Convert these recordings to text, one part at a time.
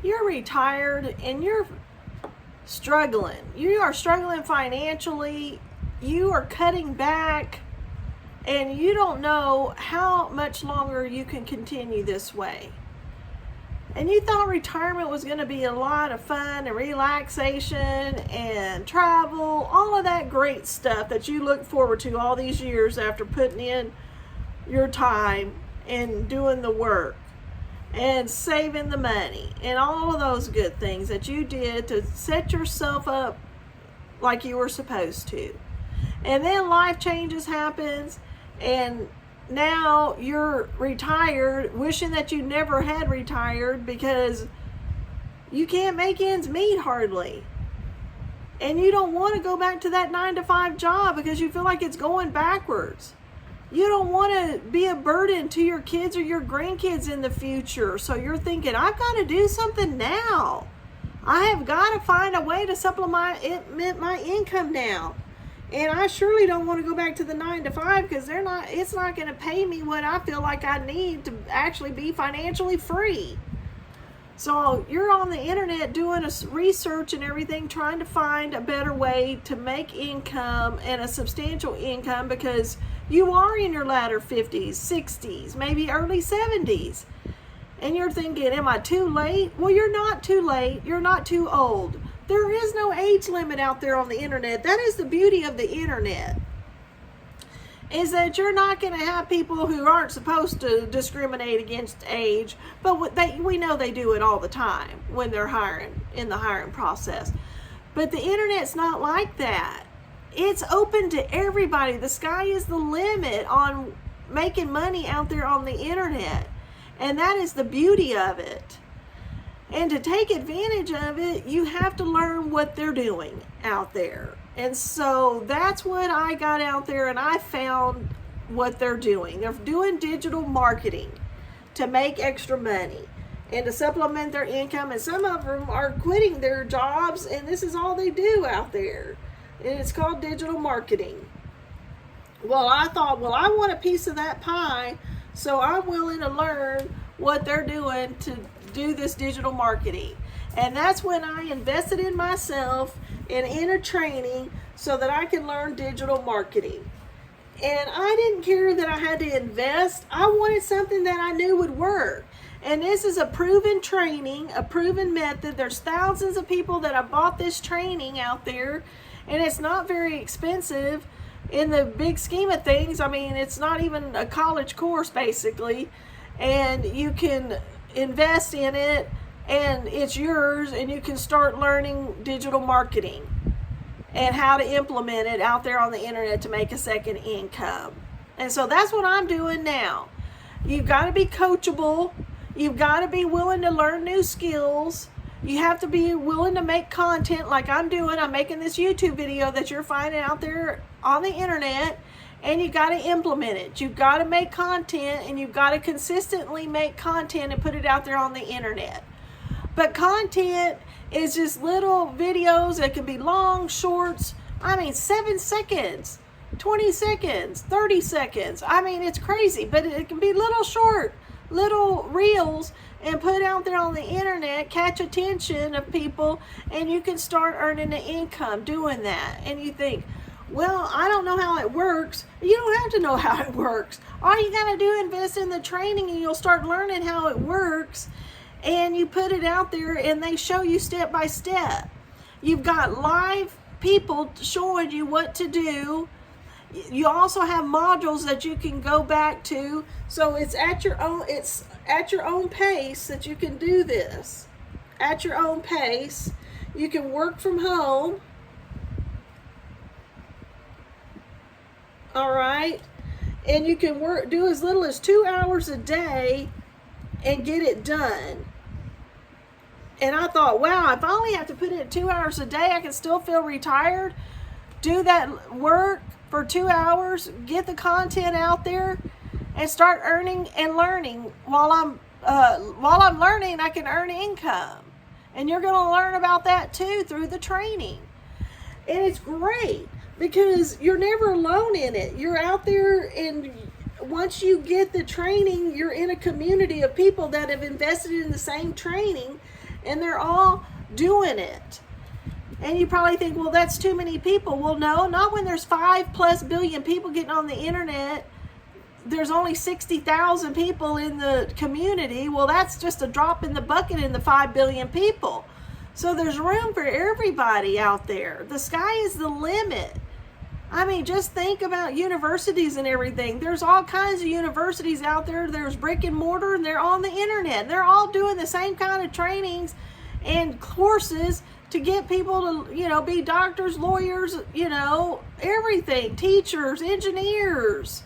you're retired and you're struggling. You are struggling financially. You are cutting back and you don't know how much longer you can continue this way. And you thought retirement was going to be a lot of fun and relaxation and travel, all of that great stuff that you look forward to all these years after putting in your time and doing the work and saving the money and all of those good things that you did to set yourself up like you were supposed to. And then life changes happens and now you're retired, wishing that you never had retired because you can't make ends meet hardly. And you don't want to go back to that 9-to-5 job because you feel like it's going backwards. You don't want to be a burden to your kids or your grandkids in the future. So you're thinking, I've got to do something now. I have got to find a way to supplement my income now. And I surely don't want to go back to the 9-to-5 because it's not going to pay me what I feel like I need to actually be financially free. So you're on the internet doing research and everything, trying to find a better way to make income and a substantial income because you are in your latter 50s, 60s, maybe early 70s. And you're thinking, am I too late? Well, you're not too late. You're not too old. There is no age limit out there on the internet. That is the beauty of the internet, is that you're not going to have people who aren't supposed to discriminate against age, but we know they do it all the time when they're hiring, in the hiring process. But the internet's not like that. It's open to everybody. The sky is the limit on making money out there on the internet. And that is the beauty of it. And to take advantage of it, you have to learn what they're doing out there. And so that's what I got out there, and I found what they're doing. They're doing digital marketing to make extra money and to supplement their income. And some of them are quitting their jobs, and this is all they do out there. And it's called digital marketing. Well, I thought, I want a piece of that pie, so I'm willing to learn what they're doing to do this digital marketing. And that's when I invested in myself and in a training so that I can learn digital marketing. And I didn't care that I had to invest. I wanted something that I knew would work. And this is a proven training, a proven method. There's thousands of people that have bought this training out there, and it's not very expensive in the big scheme of things. I mean, it's not even a college course basically, and you can invest in it and it's yours, and you can start learning digital marketing and how to implement it out there on the internet to make a second income. And so that's what I'm doing now. You've got to be coachable. You've got to be willing to learn new skills. You have to be willing to make content like I'm doing. I'm making this YouTube video that you're finding out there on the internet, and you got to implement it. You've got to make content, and you've got to consistently make content and put it out there on the internet. But content is just little videos that can be long, shorts. 7 seconds, 20 seconds, 30 seconds. It's crazy, but it can be little reels and put out there on the internet, catch attention of people, and you can start earning an income doing that. And you think, well, I don't know how it works. You don't have to know how it works. All you got to do is invest in the training, and you'll start learning how it works. And you put it out there, and they show you step by step. You've got live people showing you what to do. You also have modules that you can go back to, so it's at your own pace that you can do this. At your own pace. You can work from home. All right, and you can do as little as 2 hours a day and get it done. And I thought, wow, if I only have to put in 2 hours a day, I can still feel retired. Do that work for 2 hours, get the content out there, and start earning and learning. While I'm learning, I can earn income. And you're going to learn about that too through the training. And it's great because you're never alone in it. You're out there, and once you get the training, you're in a community of people that have invested in the same training. and they're all doing it. And you probably think, well, that's too many people. Well, no, not when there's 5+ billion people getting on the internet. There's only 60,000 people in the community. Well, that's just a drop in the bucket in the 5 billion people. So there's room for everybody out there. The sky is the limit. I mean, just think about universities and everything. There's all kinds of universities out there. There's brick and mortar, and they're on the internet. They're all doing the same kind of trainings and courses to get people to, be doctors, lawyers, everything, teachers, engineers,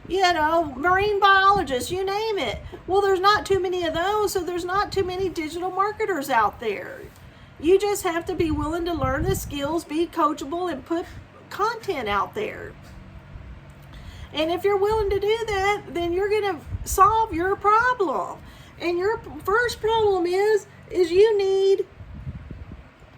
marine biologists, you name it. Well, there's not too many of those, so there's not too many digital marketers out there. You just have to be willing to learn the skills, be coachable, and put content out there. And if you're willing to do that, then you're going to solve your problem. And your first problem is you need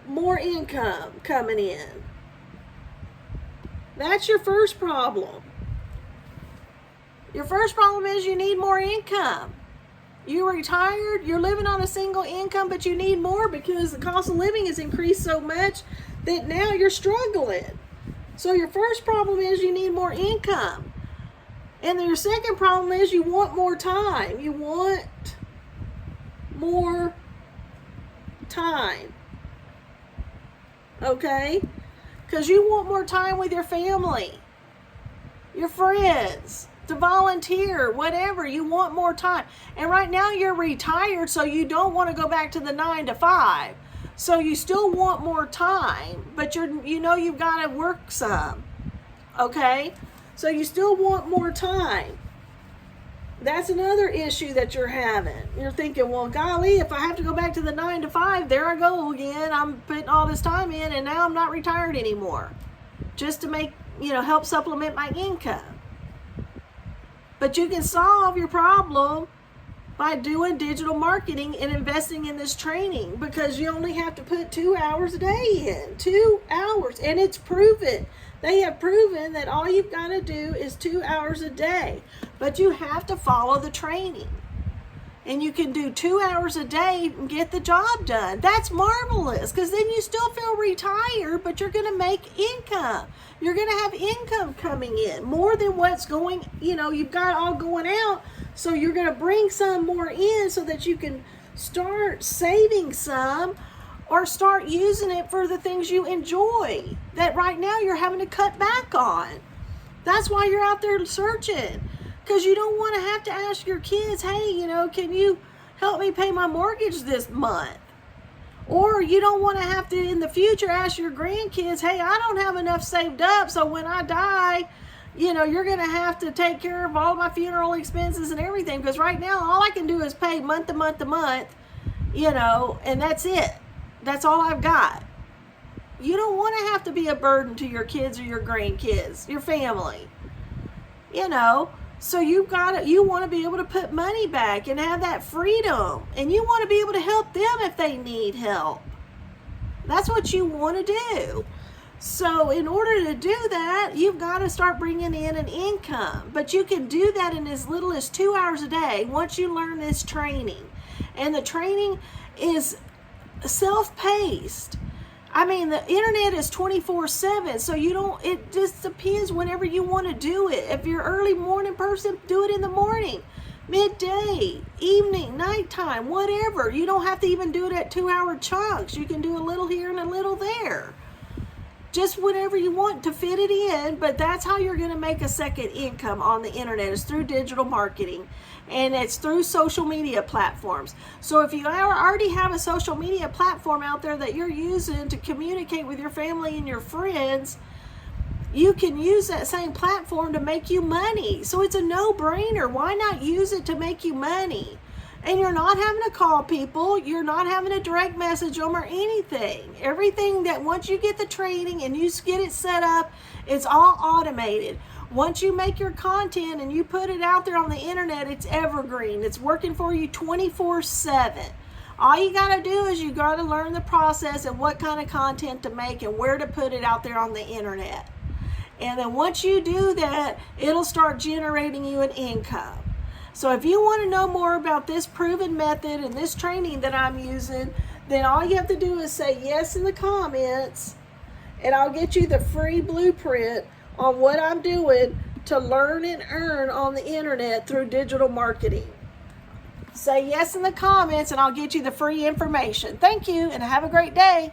more income coming in. That's your first problem. Your first problem is you need more income. You're retired, you're living on a single income, but you need more because the cost of living has increased so much that now you're struggling. So your first problem is you need more income. And then your second problem is you want more time. You want more time. Okay? Because you want more time with your family, your friends, to volunteer, whatever. You want more time. And right now you're retired, so you don't want to go back to the 9 to 5. So you still want more time, but you've got to work some. Okay? So you still want more time. That's another issue that you're having. You're thinking, well, golly, if I have to go back to the 9 to 5, there I go again. I'm putting all this time in, and now I'm not retired anymore. Just to make, help supplement my income. But you can solve your problem by doing digital marketing and investing in this training, because you only have to put 2 hours a day in. 2 hours. And it's proven. They have proven that all you've got to do is 2 hours a day. But you have to follow the training. And you can do 2 hours a day and get the job done. That's marvelous, because then you still feel retired, but you're going to make income. You're going to have income coming in more than what's going, you've got all going out. So you're going to bring some more in so that you can start saving some or start using it for the things you enjoy that right now you're having to cut back on. That's why you're out there searching. Because you don't want to have to ask your kids, hey, can you help me pay my mortgage this month? Or you don't want to have to, in the future, ask your grandkids, hey, I don't have enough saved up, so when I die, you're going to have to take care of all my funeral expenses and everything. Because right now, all I can do is pay month to month to month, and that's it. That's all I've got. You don't want to have to be a burden to your kids or your grandkids, your family. So you want to be able to put money back and have that freedom. And you want to be able to help them if they need help. That's what you want to do. So in order to do that, you've got to start bringing in an income. But you can do that in as little as 2 hours a day once you learn this training. And the training is self-paced. I mean, the internet is 24/7, so it just depends whenever you want to do it. If you're an early morning person, do it in the morning, midday, evening, nighttime, whatever. You don't have to even do it at 2-hour chunks. You can do a little here and a little there. Just whenever you want to fit it in, but that's how you're going to make a second income on the internet, is through digital marketing. And it's through social media platforms. So if you already have a social media platform out there that you're using to communicate with your family and your friends, you can use that same platform to make you money. So it's a no-brainer. Why not use it to make you money? And you're not having to call people. You're not having to direct message them or anything. Everything that once you get the training and you get it set up, it's all automated. Once you make your content and you put it out there on the internet, it's evergreen. It's working for you 24/7. All you got to do is you got to learn the process and what kind of content to make and where to put it out there on the internet. And then once you do that, it'll start generating you an income. So if you want to know more about this proven method and this training that I'm using, then all you have to do is say yes in the comments, and I'll get you the free blueprint on what I'm doing to learn and earn on the internet through digital marketing. Say yes in the comments and I'll get you the free information. Thank you and have a great day.